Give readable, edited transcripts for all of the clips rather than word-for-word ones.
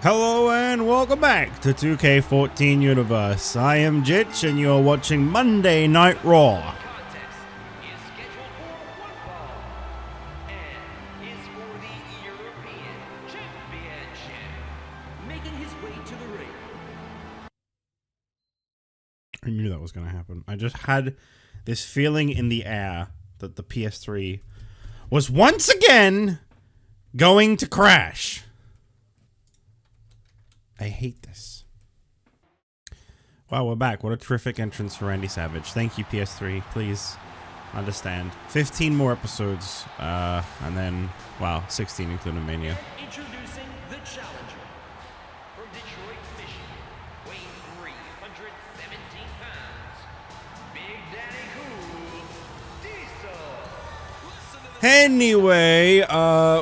Hello and welcome back to 2K14 Universe. I am Jitch and you're watching Monday Night Raw. I knew that was going to happen. I just had this feeling in the air that the PS3 was once again going to crash. I hate this. Wow, we're back. What a terrific entrance for Randy Savage. Thank you, PS3. Please understand. 15 more episodes, and then, wow, 16 including Mania. Introducing the challenger from Detroit, Michigan, weighing 317 pounds, Big Daddy Cool, Diesel. Anyway,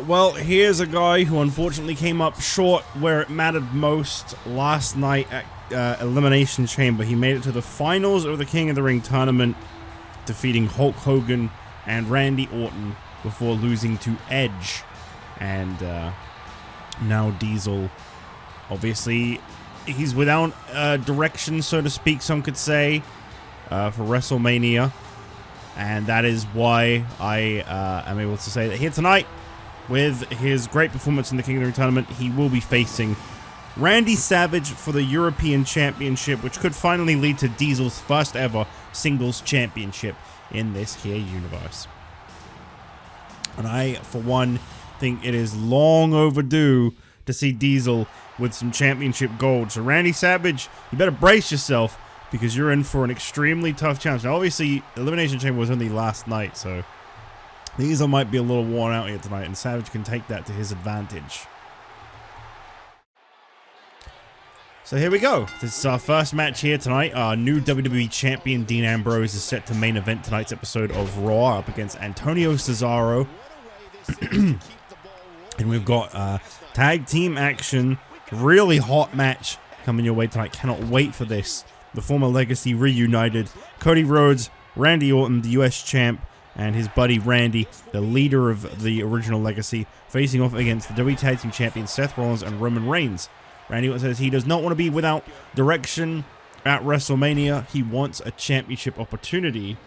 well, here's a guy who unfortunately came up short where it mattered most last night at Elimination Chamber. He made it to the finals of the King of the Ring tournament, defeating Hulk Hogan and Randy Orton before losing to Edge. And now Diesel, obviously, he's without direction, so to speak, some could say, for WrestleMania. And that is why I am able to say that here tonight, with his great performance in the King of the Ring tournament, he will be facing Randy Savage for the European Championship, which could finally lead to Diesel's first ever singles championship in this here universe. And I, for one, think it is long overdue to see Diesel with some championship gold. So Randy Savage, you better brace yourself, because you're in for an extremely tough challenge. Now, obviously, Elimination Chamber was only last night, so Diesel might be a little worn out here tonight, and Savage can take that to his advantage. So here we go. This is our first match here tonight. Our new WWE Champion, Dean Ambrose, is set to main event tonight's episode of Raw up against Antonio Cesaro. And we've got tag team action. Really hot match coming your way tonight. Cannot wait for this. The former Legacy reunited. Cody Rhodes, Randy Orton, the US champ, and his buddy Randy, the leader of the original Legacy, facing off against the WWE Tag Team Champions Seth Rollins and Roman Reigns. Randy Orton says he does not want to be without direction at WrestleMania. He wants a championship opportunity,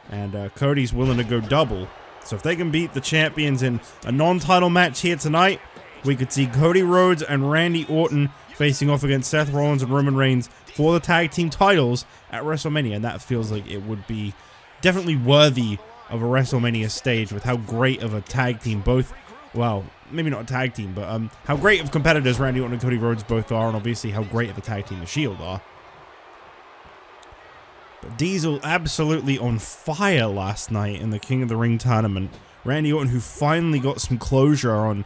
and Cody's willing to go double. So if they can beat the champions in a non-title match here tonight, we could see Cody Rhodes and Randy Orton facing off against Seth Rollins and Roman Reigns for the tag team titles at WrestleMania, and that feels like it would be definitely worthy of a WrestleMania stage with how great of a tag team both, well, maybe not a tag team, but how great of competitors Randy Orton and Cody Rhodes both are, and obviously how great of a tag team the Shield are. But Diesel absolutely on fire last night in the King of the Ring tournament. Randy Orton, who finally got some closure on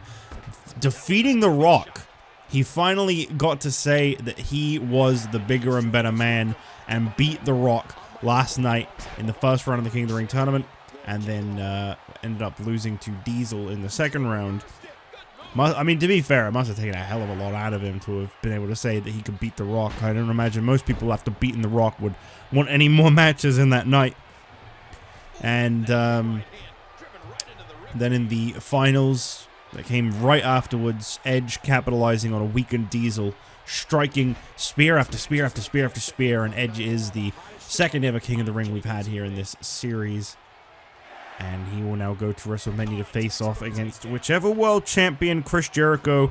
defeating The Rock. He finally got to say that he was the bigger and better man and beat The Rock last night in the first round of the King of the Ring tournament, and then ended up losing to Diesel in the second round. I mean, to be fair, it must have taken a hell of a lot out of him to have been able to say that he could beat The Rock. I don't imagine most people after beating The Rock would want any more matches in that night. And then in the finals that came right afterwards, Edge capitalizing on a weakened Diesel, striking spear after spear after spear after spear, and Edge is the second ever King of the Ring we've had here in this series. And he will now go to WrestleMania to face off against whichever world champion Chris Jericho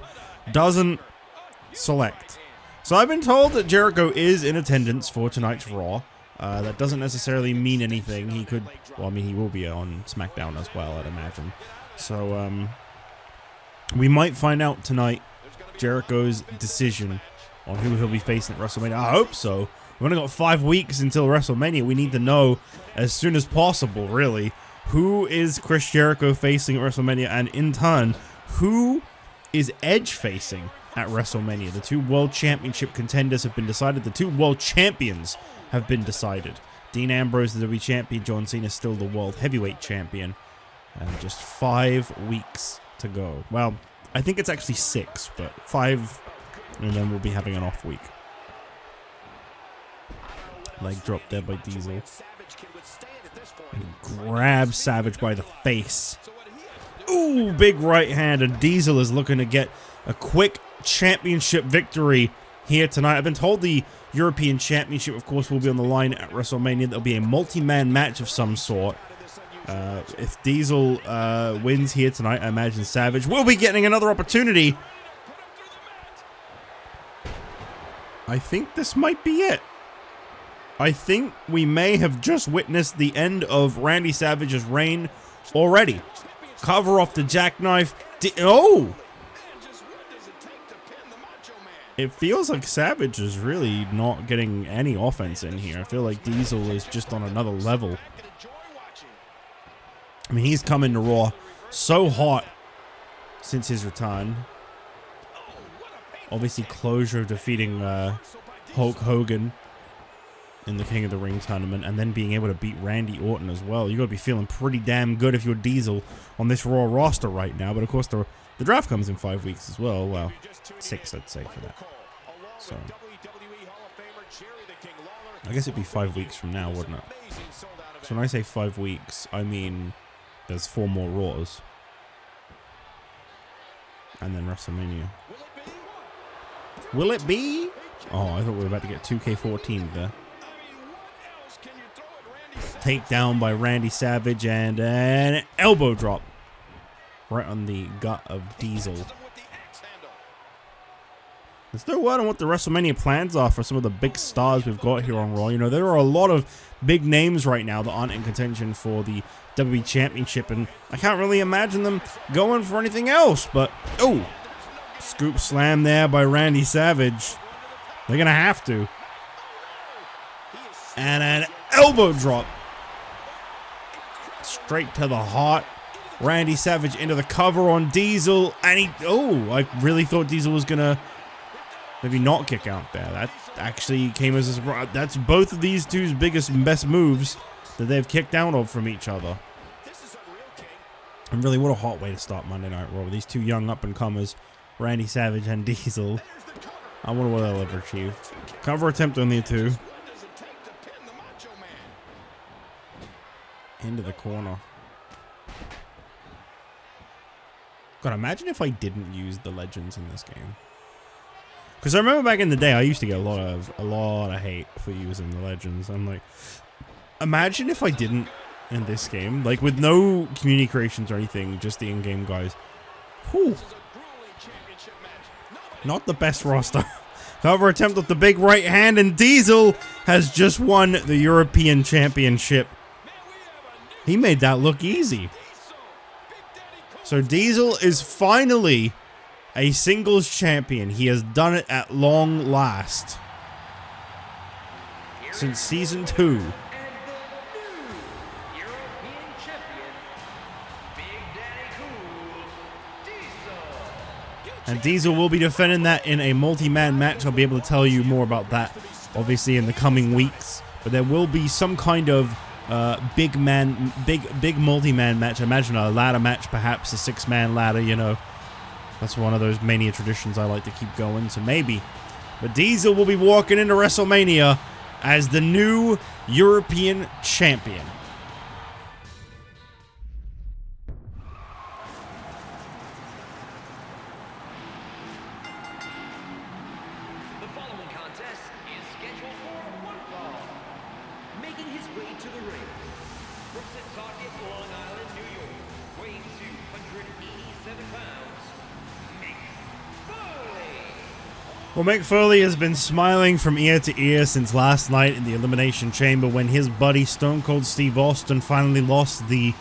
doesn't select. So I've been told that Jericho is in attendance for tonight's Raw. That doesn't necessarily mean anything. He could, well, I mean, he will be on SmackDown as well, I'd imagine. So, we might find out tonight Jericho's decision on who he'll be facing at WrestleMania. I hope so. We've only got 5 weeks until WrestleMania. We need to know as soon as possible, really, who is Chris Jericho facing at WrestleMania, and in turn, who is Edge facing at WrestleMania. The two World Championship contenders have been decided. The two World Champions have been decided. Dean Ambrose, the WWE Champion. John Cena still the World Heavyweight Champion. And just 5 weeks to go. Well, I think it's actually 6, but 5, and then we'll be having an off week. Leg drop there by Diesel. And he grabs Savage by the face. Ooh, big right hand, and Diesel is looking to get a quick championship victory here tonight. I've been told the European Championship, of course, will be on the line at WrestleMania. There'll be a multi-man match of some sort. If Diesel wins here tonight, I imagine Savage will be getting another opportunity. I think this might be it. I think we may have just witnessed the end of Randy Savage's reign already. Cover off the jackknife. Oh! It feels like Savage is really not getting any offense in here. I feel like Diesel is just on another level. I mean, he's come into Raw so hot since his return. Obviously, closure of defeating Hulk Hogan in the King of the Ring tournament, and then being able to beat Randy Orton as well. You got to be feeling pretty damn good if you're Diesel on this Raw roster right now. But of course, the draft comes in 5 weeks as well. Well, 6, I'd say, for that. So I guess it'd be 5 weeks from now, wouldn't it? So when I say 5 weeks, I mean there's 4 more Raws, and then WrestleMania. Will it be? Oh, I thought we were about to get 2K14 there. Takedown by Randy Savage and an elbow drop right on the gut of Diesel. There's no word on what the WrestleMania plans are for some of the big stars we've got here on Raw. You know, there are a lot of big names right now that aren't in contention for the WWE Championship, and I can't really imagine them going for anything else. But, oh, scoop slam there by Randy Savage. They're going to have to. And an elbow drop. Straight to the heart. Randy Savage into the cover on Diesel. And he, oh, I really thought Diesel was going to maybe not kick out there. That actually came as a surprise. That's both of these two's biggest and best moves that they've kicked out of from each other. And really, what a hot way to start Monday Night Raw with these two young up-and-comers, Randy Savage and Diesel. I wonder what they'll ever achieve. Cover attempt on the two. Into the corner. God, imagine if I didn't use the legends in this game. Because I remember back in the day, I used to get a lot of hate for using the legends. I'm like, imagine if I didn't in this game, like with no community creations or anything, just the in-game guys. Whew. Not the best roster. Cover attempt with the big right hand, and Diesel has just won the European Championship. He made that look easy. So Diesel is finally a singles champion. He has done it at long last. Since season 2. And Diesel will be defending that in a multi-man match. I'll be able to tell you more about that, obviously, in the coming weeks. But there will be some kind of big multi-man match. I imagine a ladder match, perhaps a 6-man ladder, you know. That's one of those Mania traditions I like to keep going, so maybe. But Diesel will be walking into WrestleMania as the new European Champion. The following contest is scheduled for one fall. Making his way to the ring from Setauket, Long Island, New York, weighing 287 pounds, Mick Foley. Well, Mick Foley has been smiling from ear to ear since last night in the Elimination Chamber when his buddy Stone Cold Steve Austin finally lost the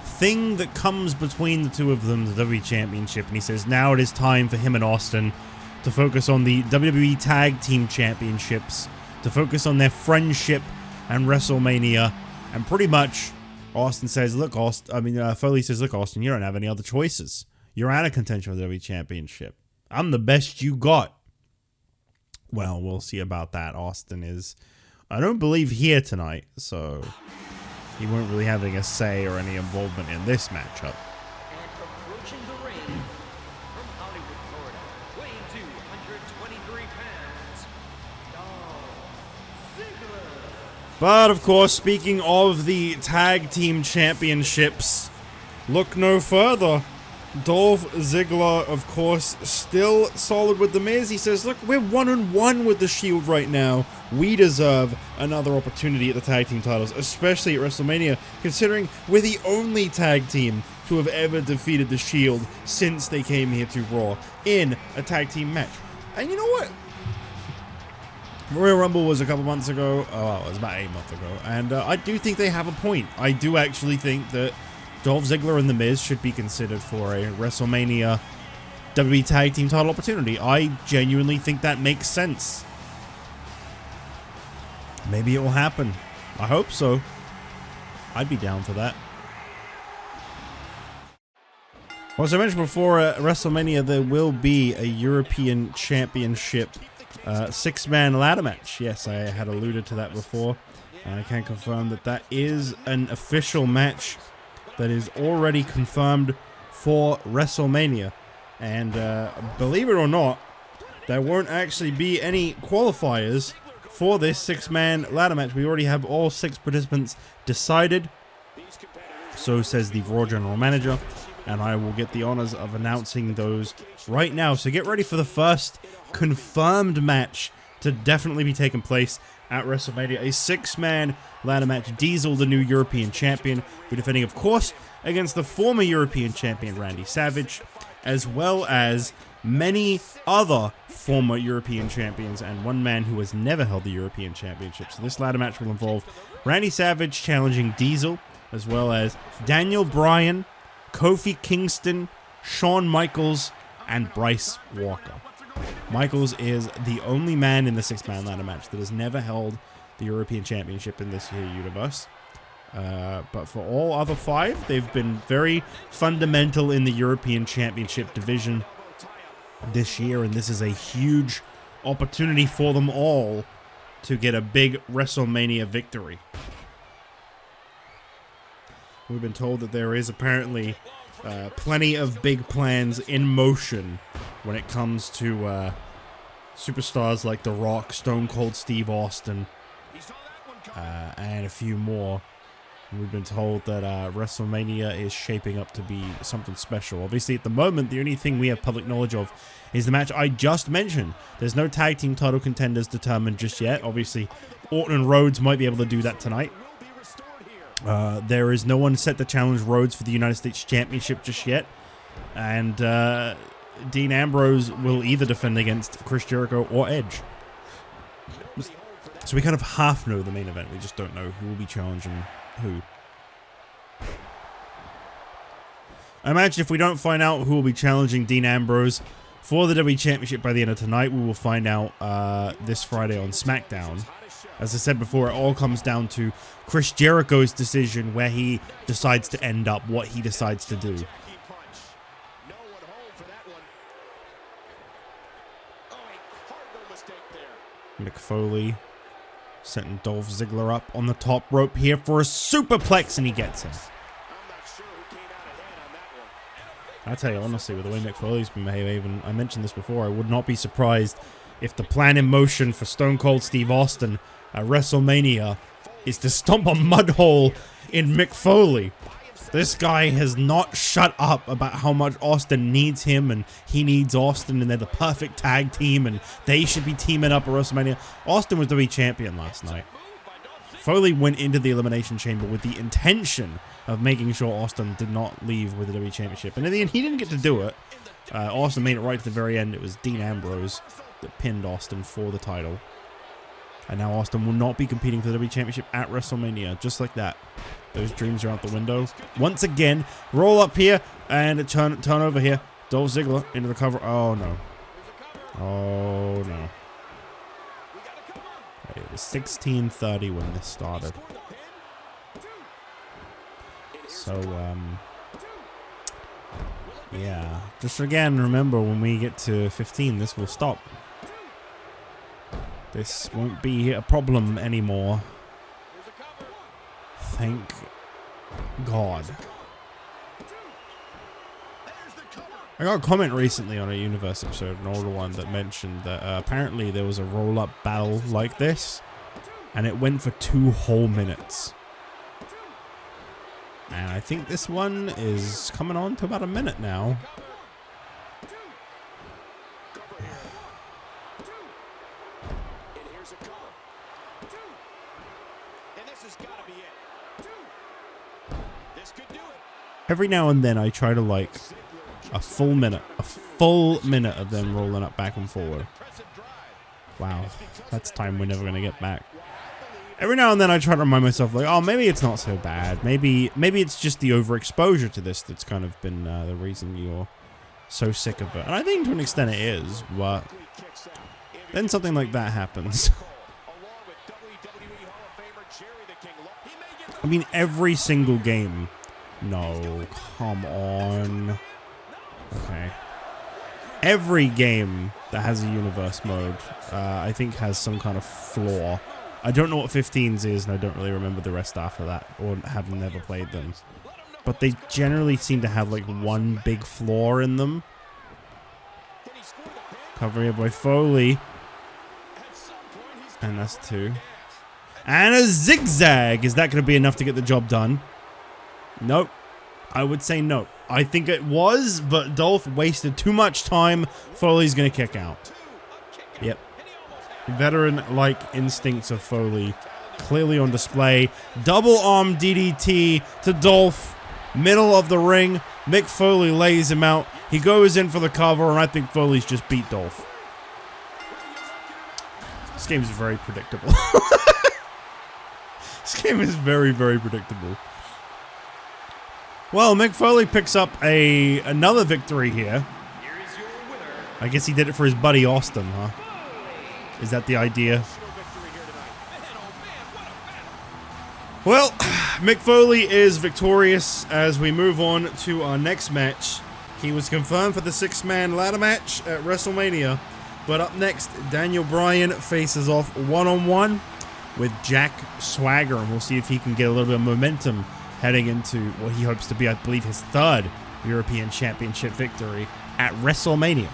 thing that comes between the two of them, the WWE Championship. And he says now it is time for him and Austin to focus on the WWE Tag Team Championships, to focus on their friendship and WrestleMania. And pretty much, Austin says, look, Foley says, look, Austin, you don't have any other choices. You're out of contention for the WWE Championship. I'm the best you got. Well, we'll see about that. Austin is, I don't believe, here tonight, so he won't really have a say or any involvement in this matchup. And approaching the ring from Hollywood, Florida, weighing 223 pounds, Dolph Ziggler. But, of course, speaking of the Tag Team Championships, look no further. Dolph Ziggler, of course, still solid with The Miz. He says, look, we're 1-1 with the Shield right now. We deserve another opportunity at the tag team titles, especially at WrestleMania, considering we're the only tag team to have ever defeated the Shield since they came here to Raw in a tag team match. And you know what? Royal Rumble was a couple months ago. Oh, it was about 8 months ago. And I do think they have a point. I do actually think that Dolph Ziggler and The Miz should be considered for a WrestleMania WWE Tag Team title opportunity. I genuinely think that makes sense. Maybe it will happen. I hope so. I'd be down for that. Well, as I mentioned before, at WrestleMania there will be a European Championship 6-man ladder match. Yes, I had alluded to that before. I can confirm that that is an official match that is already confirmed for WrestleMania. And believe it or not, there won't actually be any qualifiers for this 6-man ladder match. We already have all 6 participants decided. So says the Raw General Manager. And I will get the honors of announcing those right now. So get ready for the first confirmed match to definitely be taking place at WrestleMania. A 6-man ladder match. Diesel, the new European champion, will be defending, of course, against the former European champion, Randy Savage, as well as many other former European champions and one man who has never held the European Championship. So this ladder match will involve Randy Savage challenging Diesel, as well as Daniel Bryan, Kofi Kingston, Shawn Michaels, and Bryce Walker. Michaels is the only man in the 6-man ladder match that has never held the European Championship in this here universe. But for all other 5, they've been very fundamental in the European Championship division this year, and this is a huge opportunity for them all to get a big WrestleMania victory. We've been told that there is apparently plenty of big plans in motion when it comes to superstars like The Rock, Stone Cold Steve Austin, and a few more. We've been told that WrestleMania is shaping up to be something special. Obviously, at the moment, the only thing we have public knowledge of is the match I just mentioned. There's no tag team title contenders determined just yet. Obviously, Orton and Rhodes might be able to do that tonight. There is no one set to challenge Rhodes for the United States Championship just yet. And Dean Ambrose will either defend against Chris Jericho or Edge. So we kind of half know the main event. We just don't know who will be challenging who. I imagine if we don't find out who will be challenging Dean Ambrose for the WWE Championship by the end of tonight, we will find out this Friday on SmackDown. As I said before, it all comes down to Chris Jericho's decision where he decides to end up, what he decides to do. Mick Foley setting Dolph Ziggler up on the top rope here for a superplex, and he gets him. I tell you honestly, with the way Mick Foley's been behaving, I mentioned this before, I would not be surprised if the plan in motion for Stone Cold Steve Austin at WrestleMania is to stomp a mud hole in Mick Foley. This guy has not shut up about how much Austin needs him and he needs Austin and they're the perfect tag team and they should be teaming up at WrestleMania. Austin was WWE Champion last night. Foley went into the Elimination Chamber with the intention of making sure Austin did not leave with the WWE Championship. And in the end, he didn't get to do it. Austin made it right to the very end. It was Dean Ambrose that pinned Austin for the title. And now Austin will not be competing for the WWE Championship at WrestleMania. Just like that. Those dreams are out the window. Once again, roll up here and turn over here. Dolph Ziggler into the cover. Oh, no. Oh, no. It was 16:30 when this started. So, yeah. Just again, remember, when we get to 15, this will stop. This won't be a problem anymore. Thank God. I got a comment recently on a Universe episode, an older one, that mentioned that apparently there was a roll-up battle like this, and it went for 2 whole minutes. And I think this one is coming on to about a minute now. Every now and then I try to like a full minute of them rolling up back and forward. Wow, that's time we're never going to get back. Every now and then I try to remind myself, like, oh, maybe it's not so bad. Maybe it's just the overexposure to this that's kind of been the reason you're so sick of it. And I think to an extent it is, but then something like that happens. I mean, every single game. No, come on. Okay. Every game that has a universe mode, I think has some kind of flaw. I don't know what 15s is, and I don't really remember the rest after that, or having never played them. But they generally seem to have, like, one big flaw in them. Covering it by Foley. And that's 2. And a zigzag! Is that going to be enough to get the job done? Nope. I would say no. I think it was, but Dolph wasted too much time. Foley's going to kick out. Yep. Veteran-like instincts of Foley clearly on display. Double arm DDT to Dolph. Middle of the ring. Mick Foley lays him out. He goes in for the cover, and I think Foley's just beat Dolph. This game is very predictable. This game is very, very predictable. Well, Mick Foley picks up another victory here. I guess he did it for his buddy Austin, huh? Is that the idea? Well, Mick Foley is victorious as we move on to our next match. He was confirmed for the 6-man ladder match at WrestleMania. But up next, Daniel Bryan faces off one-on-one with Jack Swagger. And we'll see if he can get a little bit of momentum heading into what he hopes to be, I believe, his 3rd European Championship victory at WrestleMania.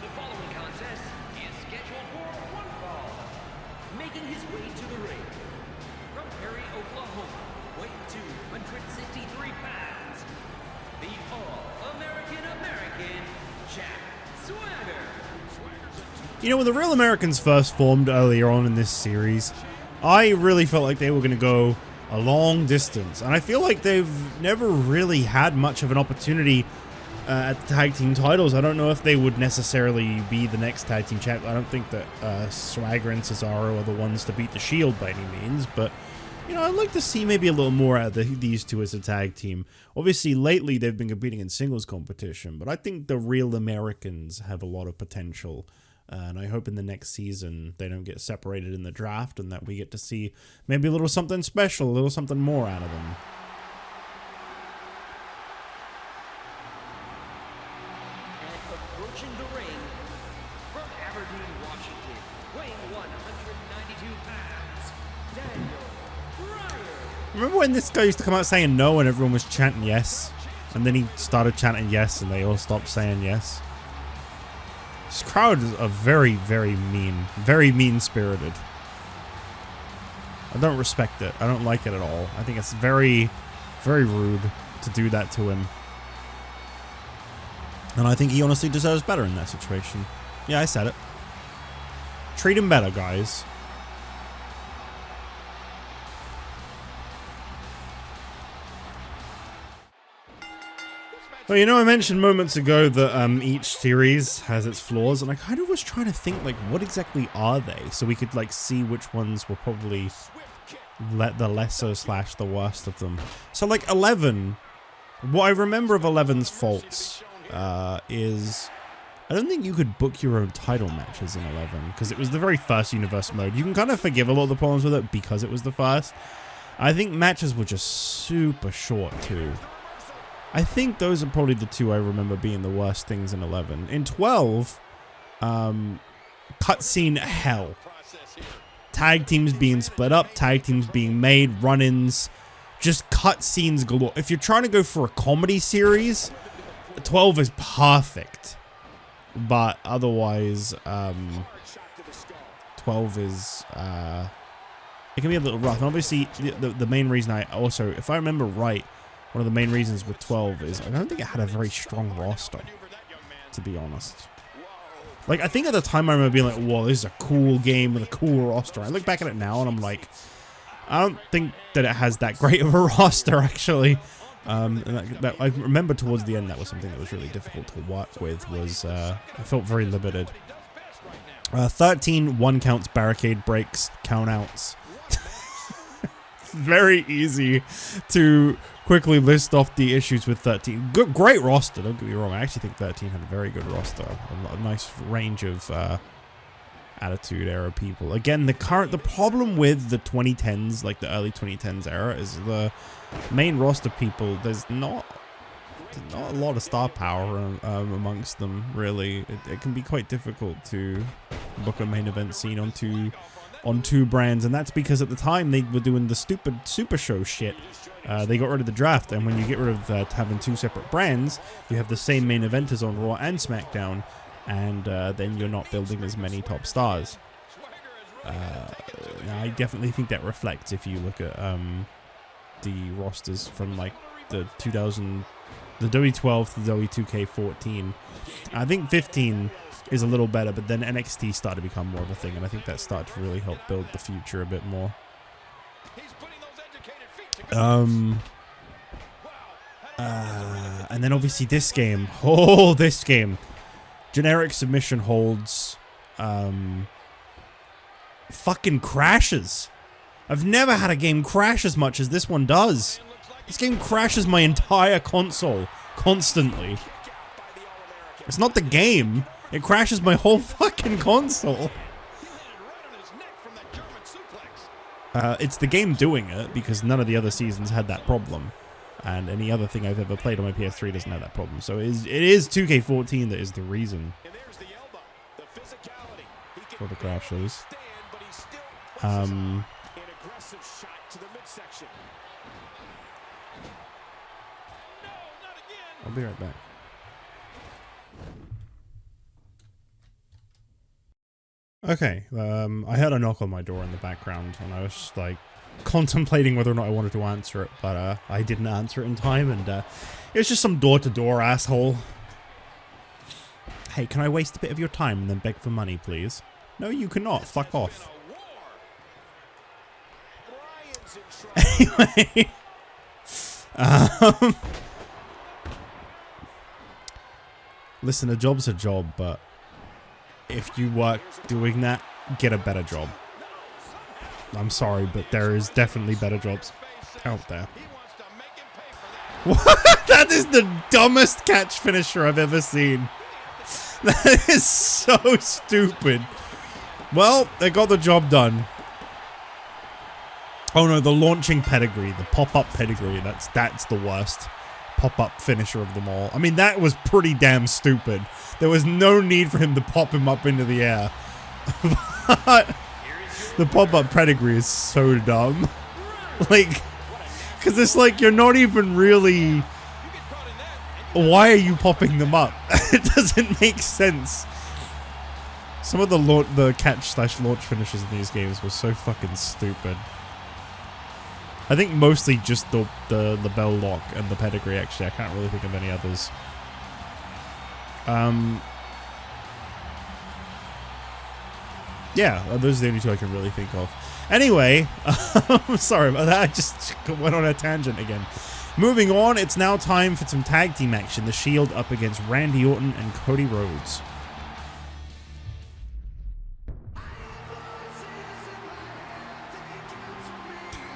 The following contest is scheduled for one fall. Making his way to the ring from Perry, Oklahoma, weighing 263 pounds. The All-American Jack Swagger. You know, when the Real Americans first formed earlier on in this series, I really felt like they were going to go a long distance. And I feel like they've never really had much of an opportunity at the tag team titles. I don't know if they would necessarily be the next tag team champ. I don't think that Swagger and Cesaro are the ones to beat the Shield by any means, but you know, I'd like to see maybe a little more out of these two as a tag team. Obviously, lately they've been competing in singles competition, but I think the Real Americans have a lot of potential. And I hope in the next season they don't get separated in the draft and that we get to see maybe a little something special, a little something more out of them. And approaching the ring from Aberdeen, Washington, weighing 192 pounds, Daniel Bryan. Remember when this guy used to come out saying no and everyone was chanting yes? And then he started chanting yes and they all stopped saying yes? This crowd is very, very mean-spirited. I don't respect it. I don't like it at all. I think it's very, very rude to do that to him. And I think he honestly deserves better in that situation. Yeah, I said it. Treat him better, guys. Well, you know, I mentioned moments ago that each series has its flaws, and I kind of was trying to think, like, what exactly are they? So we could, like, see which ones were probably the lesser / the worst of them. So, like, 11, what I remember of 11's faults is I don't think you could book your own title matches in 11, because it was the very first universe mode. You can kind of forgive a lot of the problems with it because it was the first. I think matches were just super short, too. I think those are probably the two I remember being the worst things in 11. In 12, cutscene hell. Tag teams being split up, tag teams being made, run-ins, just cutscenes galore. If you're trying to go for a comedy series, 12 is perfect, but otherwise, 12 is, it can be a little rough. And obviously, the main reason I also, if I remember right, one of the main reasons with 12 is I don't think it had a very strong roster, to be honest. Like, I think at the time I remember being like, whoa, this is a cool game with a cool roster. I look back at it now and I'm like, I don't think that it has that great of a roster, actually. And that I remember towards the end that was something that was really difficult to work with, was I felt very limited. 13 one counts, barricade breaks, count outs. Very easy to quickly list off the issues with 13. Good, great roster, don't get me wrong. I actually think 13 had a very good roster. A nice range of Attitude Era people. Again, the problem with the 2010s, like the early 2010s era, is the main roster people, there's not a lot of star power amongst them, really. It can be quite difficult to book a main event scene on two brands, and that's because at the time they were doing the stupid Super Show shit. They got rid of the draft, and when you get rid of having two separate brands, you have the same main eventers on Raw and SmackDown, and then you're not building as many top stars. I definitely think that reflects if you look at the rosters from like the W12 to W2K14. I think 15 is a little better, but then NXT started to become more of a thing, and I think that started to really help build the future a bit more. And then obviously this game. Oh, this game. Generic submission holds. Fucking crashes. I've never had a game crash as much as this one does. This game crashes my entire console constantly. It's not the game. It crashes my whole fucking console. It's the game doing it, because none of the other seasons had that problem. And any other thing I've ever played on my PS3 doesn't have that problem. So it is 2K14 that is the reason for the crashes. I'll be right back. Okay, I heard a knock on my door in the background, and I was just, like, contemplating whether or not I wanted to answer it, but I didn't answer it in time, and it was just some door-to-door asshole. Hey, can I waste a bit of your time and then beg for money, please? No, you cannot. Fuck off. Anyway. Listen, a job's a job, but if you work doing that, get a better job. I'm sorry, but there is definitely better jobs out there. What? That is the dumbest catch finisher I've ever seen. That is so stupid. Well, they got the job done. Oh no, the launching pedigree, the pop-up pedigree, that's the worst pop-up finisher of them all. I mean, that was pretty damn stupid. There was no need for him to pop him up into the air. But the pop-up pedigree is so dumb. Like, because it's like you're not even really... Why are you popping them up? It doesn't make sense. Some of the catch/launch finishes in these games were so fucking stupid. I think mostly just the bell lock and the pedigree, actually. I can't really think of any others. Yeah, those are the only two I can really think of. Anyway, sorry about that. I just went on a tangent again. Moving on, it's now time for some tag team action. The Shield up against Randy Orton and Cody Rhodes.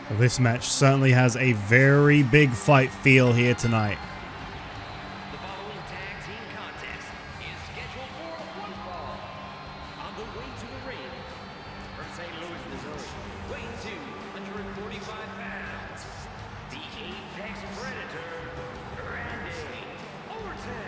Well, this match certainly has a very big fight feel here tonight. The following tag team contest is scheduled for one fall. On the way to the ring, from St. Louis, Missouri, weighing 245 pounds, the Apex Predator, Randy Orton.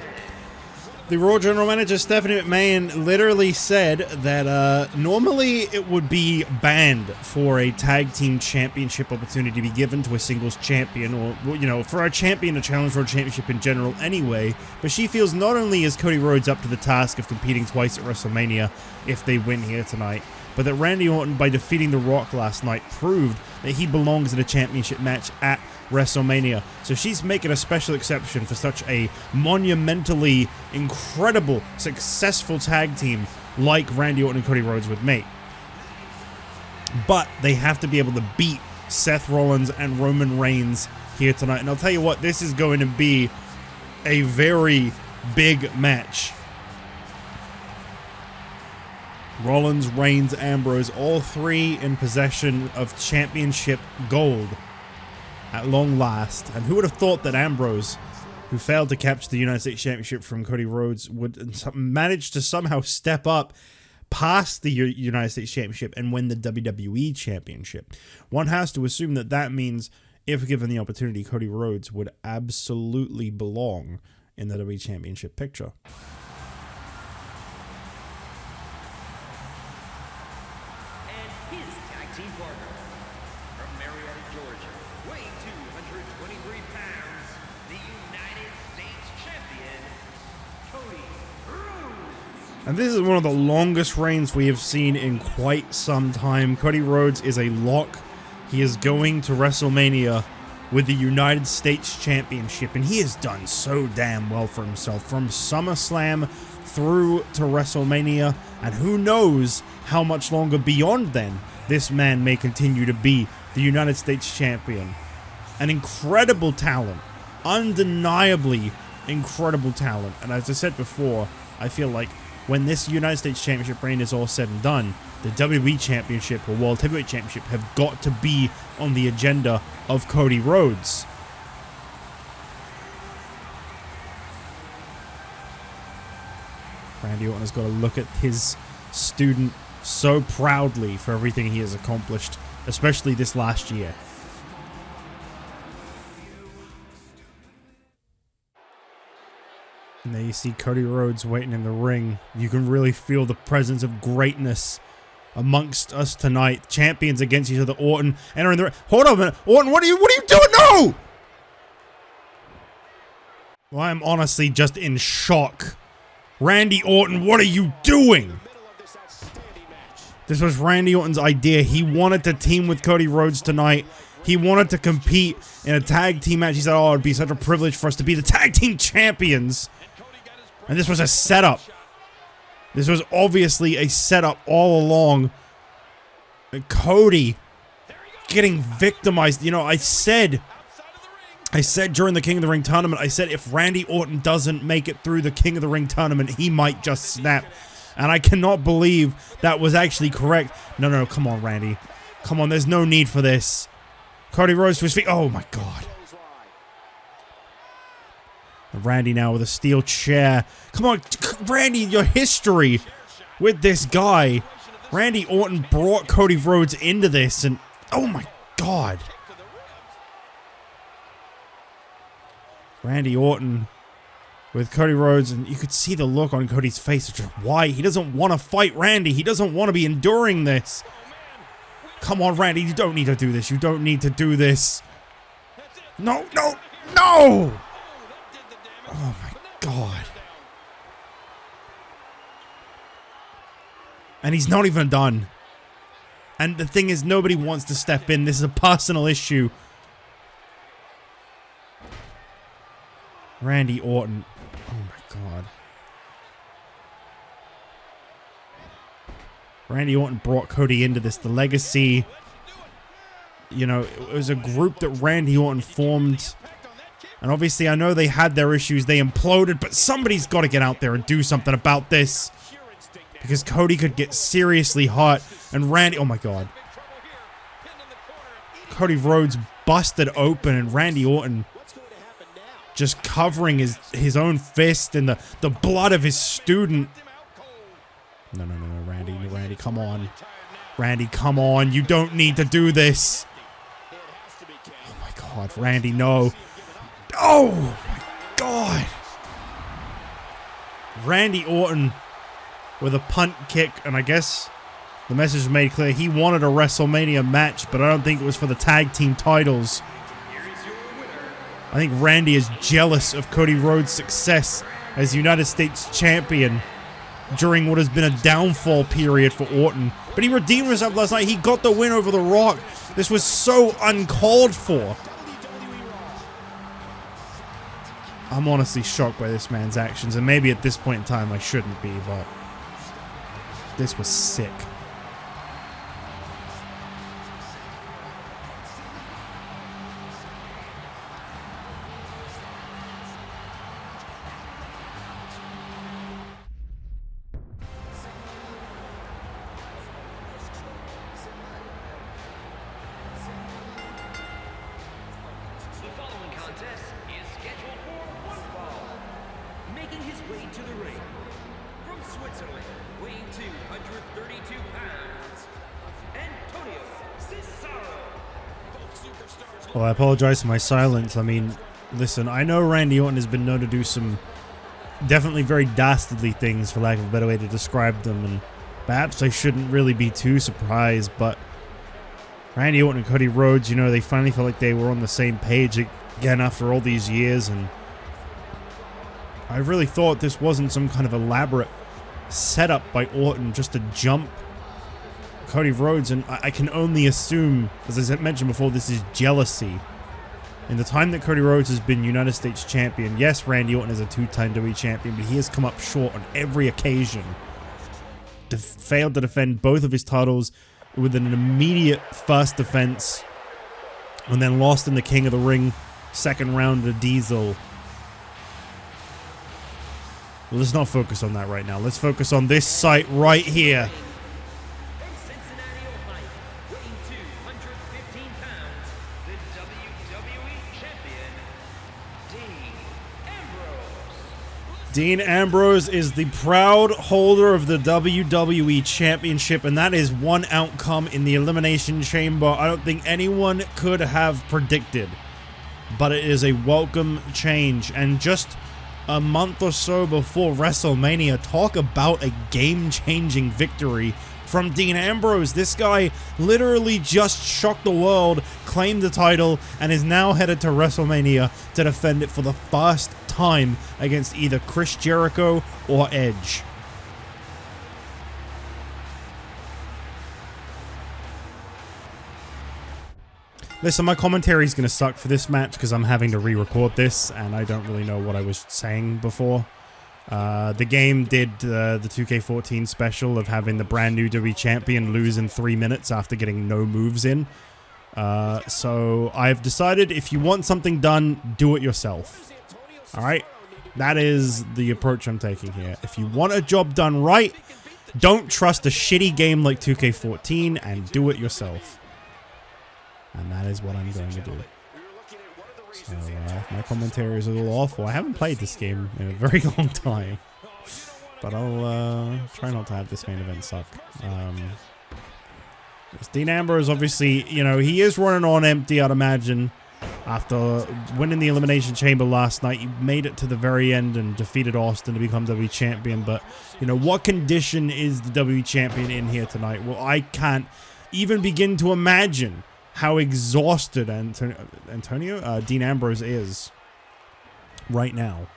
The Raw General Manager Stephanie McMahon literally said that normally it would be banned for a tag team championship opportunity to be given to a singles champion, or, you know, for a champion to challenge for a championship in general anyway, but she feels not only is Cody Rhodes up to the task of competing twice at WrestleMania if they win here tonight, but that Randy Orton, by defeating The Rock last night, proved that he belongs in a championship match at WrestleMania. So she's making a special exception for such a monumentally incredible, successful tag team like Randy Orton and Cody Rhodes would make. But they have to be able to beat Seth Rollins and Roman Reigns here tonight. And I'll tell you what, this is going to be a very big match. Rollins, Reigns, Ambrose, all three in possession of championship gold at long last. And who would have thought that Ambrose, who failed to capture the United States Championship from Cody Rhodes, would manage to somehow step up past the United States Championship and win the WWE Championship? One has to assume that that means, if given the opportunity, Cody Rhodes would absolutely belong in the WWE Championship picture. Team partner from Marietta, Georgia, weighing 223 pounds, the United States Champion, Cody Rhodes. And this is one of the longest reigns we have seen in quite some time. Cody Rhodes is a lock. He is going to WrestleMania with the United States Championship, and he has done so damn well for himself from SummerSlam through to WrestleMania, and who knows how much longer beyond then this man may continue to be the United States Champion. An incredible talent. Undeniably incredible talent. And as I said before, I feel like when this United States Championship reign is all said and done, the WWE Championship or World Heavyweight Championship have got to be on the agenda of Cody Rhodes. Randy Orton has got to look at his student so proudly for everything he has accomplished, especially this last year. And there you see Cody Rhodes waiting in the ring. You can really feel the presence of greatness amongst us tonight. Champions against each other. Orton entering the ring. Hold on a minute. Orton, what are you doing? No! Well, I'm honestly just in shock. Randy Orton, what are you doing? This was Randy Orton's idea. He wanted to team with Cody Rhodes tonight. He wanted to compete in a tag team match. He said, oh, it'd be such a privilege for us to be the tag team champions. And this was a setup. This was obviously a setup all along. And Cody getting victimized. You know, I said during the King of the Ring tournament, I said if Randy Orton doesn't make it through the King of the Ring tournament, he might just snap. And I cannot believe that was actually correct. No, come on, Randy. Come on, there's no need for this. Cody Rhodes to his feet. Oh, my God. And Randy now with a steel chair. Come on, Randy, your history with this guy. Randy Orton brought Cody Rhodes into this, and oh, my God. Randy Orton with Cody Rhodes, and you could see the look on Cody's face, which is why he doesn't want to fight Randy. He doesn't want to be enduring this. Come on, Randy, you don't need to do this. You don't need to do this. No! Oh, my God. And he's not even done. And the thing is, nobody wants to step in. This is a personal issue. Randy Orton. Oh my God. Randy Orton brought Cody into this. The Legacy, you know, it was a group that Randy Orton formed. And obviously I know they had their issues. They imploded, but somebody's got to get out there and do something about this. Because Cody could get seriously hurt. And Randy, oh my God. Cody Rhodes busted open and Randy Orton just covering his own fist and the blood of his student. No, Randy, come on. Randy, come on. You don't need to do this. Oh my God, Randy, no. Oh my God. Randy Orton with a punt kick, and I guess the message was made clear. He wanted a WrestleMania match, but I don't think it was for the tag team titles. I think Randy is jealous of Cody Rhodes' success as United States Champion during what has been a downfall period for Orton. But he redeemed himself last night. He got the win over The Rock. This was so uncalled for. I'm honestly shocked by this man's actions, and maybe at this point in time I shouldn't be, but this was sick. Making his way to the ring, from Switzerland, weighing 232 pounds, Antonio Cesaro. Both superstars. Well, I apologize for my silence. I mean, listen, I know Randy Orton has been known to do some definitely very dastardly things, for lack of a better way to describe them, and perhaps I shouldn't really be too surprised, but Randy Orton and Cody Rhodes, you know, they finally felt like they were on the same page again after all these years, and I really thought this wasn't some kind of elaborate setup by Orton just to jump Cody Rhodes, and I can only assume, as I mentioned before, this is jealousy. In the time that Cody Rhodes has been United States Champion, yes, Randy Orton is a two-time WWE Champion, but he has come up short on every occasion. Failed to defend both of his titles with an immediate first defense, and then lost in the King of the Ring second round to Diesel. Let's not focus on that right now. Let's focus on this site right here. From Cincinnati, Ohio, weighing 215 pounds, the WWE Champion, Dean Ambrose. Dean Ambrose is the proud holder of the WWE Championship, and that is one outcome in the Elimination Chamber I don't think anyone could have predicted. But it is a welcome change, and just a month or so before WrestleMania, talk about a game-changing victory from Dean Ambrose. This guy literally just shocked the world, claimed the title, and is now headed to WrestleMania to defend it for the first time against either Chris Jericho or Edge. Listen, my commentary is going to suck for this match because I'm having to re-record this and I don't really know what I was saying before. The game did the 2K14 special of having the brand new WWE Champion lose in 3 minutes after getting no moves in. So I've decided if you want something done, do it yourself. Alright? That is the approach I'm taking here. If you want a job done right, don't trust a shitty game like 2K14 and do it yourself. And that is what I'm going to do. So, my commentary is a little awful. I haven't played this game in a very long time. But I'll try not to have this main event suck. Dean Ambrose, obviously, you know, he is running on empty, I'd imagine. After winning the Elimination Chamber last night, he made it to the very end and defeated Austin to become WWE Champion. But, you know, what condition is the WWE Champion in here tonight? Well, I can't even begin to imagine how exhausted Dean Ambrose is right now.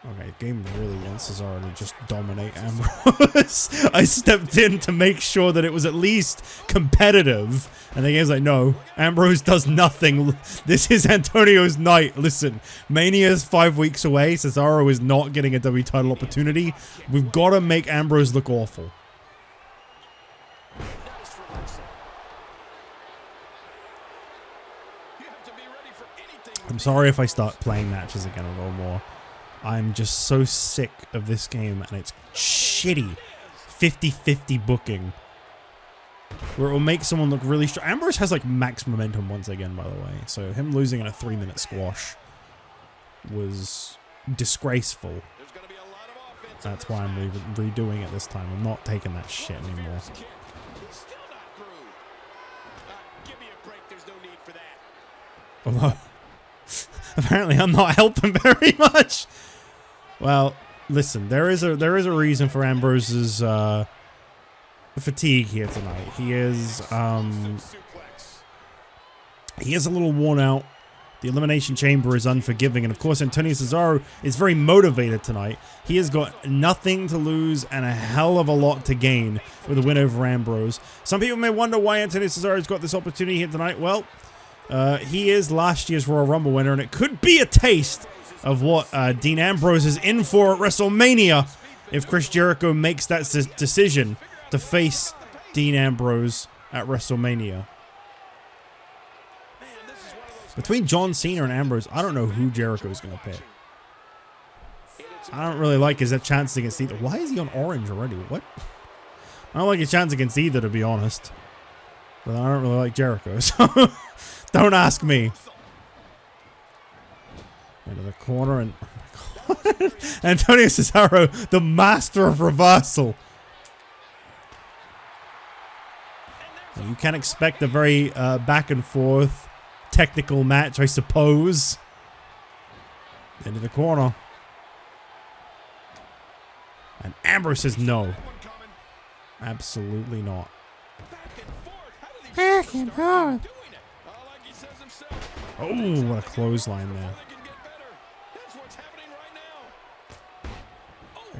Okay, game really wants Cesaro to just dominate Ambrose. I stepped in to make sure that it was at least competitive, and the game's like, no, Ambrose does nothing. This is Antonio's night. Listen, Mania is 5 weeks away. Cesaro is not getting a WWE title opportunity. We've got to make Ambrose look awful. I'm sorry if I start playing matches again a little more. I'm just so sick of this game and its shitty 50-50 booking where it will make someone look really strong. Ambrose has like max momentum once again, by the way. So him losing in a 3-minute squash was disgraceful. That's why I'm redoing it this time. I'm not taking that shit anymore. Although Apparently I'm not helping very much. Well, listen, there is a reason for Ambrose's fatigue here tonight. He is a little worn out. The Elimination Chamber is unforgiving, and of course Antonio Cesaro is very motivated tonight. He has got nothing to lose and a hell of a lot to gain with a win over Ambrose. Some people may wonder why Antonio Cesaro's got this opportunity here tonight. Well, he is last year's Royal Rumble winner, and it could be a taste of what Dean Ambrose is in for at WrestleMania if Chris Jericho makes that decision to face Dean Ambrose at WrestleMania. Between John Cena and Ambrose, I don't know who Jericho is going to pick. I don't really like his chance against either. Why is he on orange already? What? I don't like his chance against either, to be honest. But I don't really like Jericho, so don't ask me. Into the corner, and oh my God. Antonio Cesaro, the master of reversal. You can expect a very back and forth technical match, I suppose. Into the corner. And Ambrose says no. Absolutely not. Back and forth. Oh, what a clothesline there.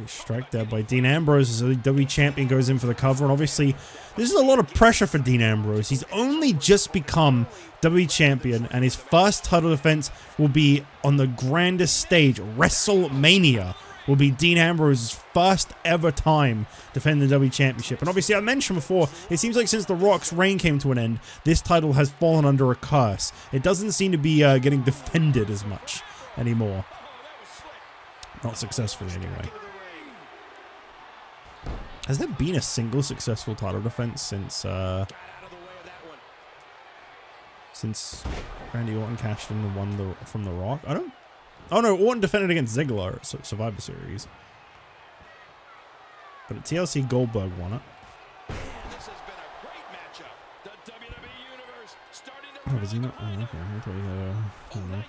A strike there by Dean Ambrose as the WWE Champion goes in for the cover. And obviously, this is a lot of pressure for Dean Ambrose. He's only just become WWE Champion, and his first title defense will be on the grandest stage, WrestleMania. Will be Dean Ambrose's first ever time defending the WWE Championship. And obviously, I mentioned before, it seems like since The Rock's reign came to an end, this title has fallen under a curse. It doesn't seem to be getting defended as much anymore. Not successfully, anyway. Has there been a single successful title defense since Randy Orton cashed in and won from The Rock? I don't. Oh no, Orton defended against Ziggler at Survivor Series, but at TLC Goldberg won it. Oh, does he not? Oh, okay. I thought he had a. I don't know.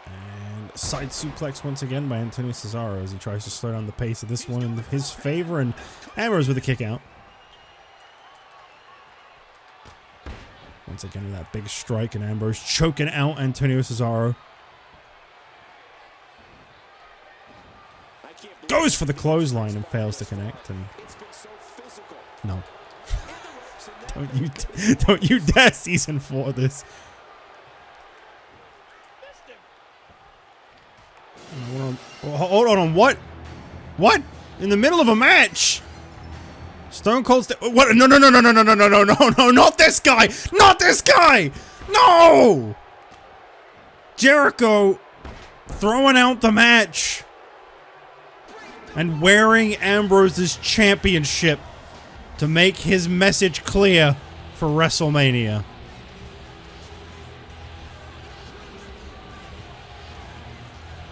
And side suplex once again by Antonio Cesaro as he tries to slow down the pace of this one in his favor, and Ambrose with a kick out. Once again with that big strike, and Ambrose choking out Antonio Cesaro. Goes for the clothesline and fails to connect, and no. Don't you dare season 4 this. Hold on, what? What? In the middle of a match? Stone Cold what? No, not this guy! Not this guy! No! Jericho throwing out the match and wearing Ambrose's championship to make his message clear for WrestleMania.